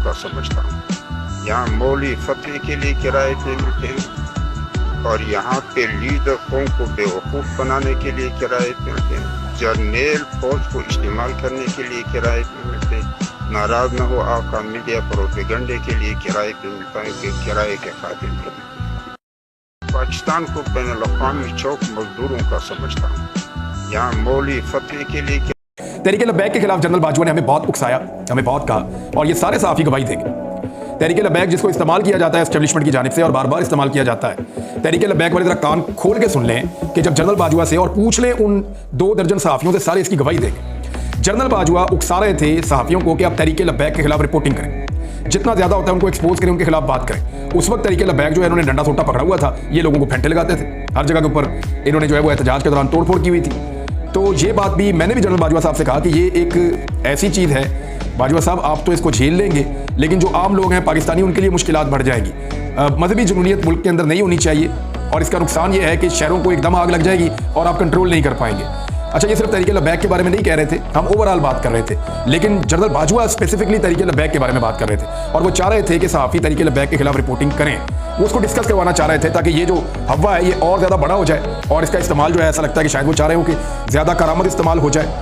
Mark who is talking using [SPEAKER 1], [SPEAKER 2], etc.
[SPEAKER 1] का समझता हूँ। यहाँ मौली फतवे के लिए किराए पे मिलते हैं और यहाँ पे लीडर कौम को बेवकूफ़ बनाने के लिए किराए पे मिलते हैं। जर्नेल फौज को इस्तेमाल करने के लिए किराए पे मिलते हैं। नाराज न हो आपका मीडिया प्रोपेगेंडे के लिए किराए पे मिलता है कि किराए के खातिर मिलते हैं। पाकिस्तान को बैनुल-अक़वामी चौक मजदूरों का समझता हूँ। यहाँ मौली फतवे के लिए
[SPEAKER 2] तहरीक लब्बैक के खिलाफ जनरल बाजवा ने हमें बहुत उकसाया, हमें बहुत कहा, और ये सारे सहाफ़ी गवाही देंगे। तहरीक लब्बैक जिसको इस्तेमाल किया जाता है एस्टेब्लिशमेंट की जानिब से और बार बार इस्तेमाल किया जाता है, तहरीक लब्बैक वाले ज़रा कान खोल के सुन लें कि जब जनरल बाजवा से और पूछ लें उन 2 दर्जन सहाफ़ियों से, सारे इसकी गवाही देंगे। जनरल बाजवा उकसा रहे थे सहाफ़ियों को कि आप तहरीक लब्बैक के खिलाफ रिपोर्टिंग करें, जितना ज़्यादा होता है उनको एक्सपोज करें, उनके खिलाफ बात करें। उस वक्त तहरीक लब्बैक जो है इन्होंने डंडा सोटा पकड़ा हुआ था, ये लोगों को फेंटे लगाते थे हर जगह के ऊपर। इन्होंने जो है वो एहतजाज के दौरान तोड़फोड़ की हुई थी। तो ये बात भी मैंने भी जनरल बाजवा साहब से कहा कि ये एक ऐसी चीज़ है, बाजवा साहब आप तो इसको झेल लेंगे, लेकिन जो आम लोग हैं पाकिस्तानी, उनके लिए मुश्किलात बढ़ जाएगी। मजहबी जुनूनियत मुल्क के अंदर नहीं होनी चाहिए और इसका नुकसान ये है कि शहरों को एकदम आग लग जाएगी और आप कंट्रोल नहीं कर पाएंगे। अच्छा, ये सिर्फ तहरीक लब्बैक के बारे में नहीं कह रहे थे, हम ओवरऑल बात कर रहे थे, लेकिन जनरल बाजवा स्पेसिफिकली तहरीक लब्बैक के बारे में बात कर रहे थे और वो चाह रहे थे कि सहाफ़ी तहरीक लब्बैक के खिलाफ रिपोर्टिंग करें। वो उसको डिस्कस करवाना चाह रहे थे ताकि ये जो हवा है ये और ज़्यादा बड़ा हो जाए और इसका इस्तेमाल जो है ऐसा लगता है कि शायद वो चाह रहे हो कि ज़्यादा करामत इस्तेमाल हो जाए।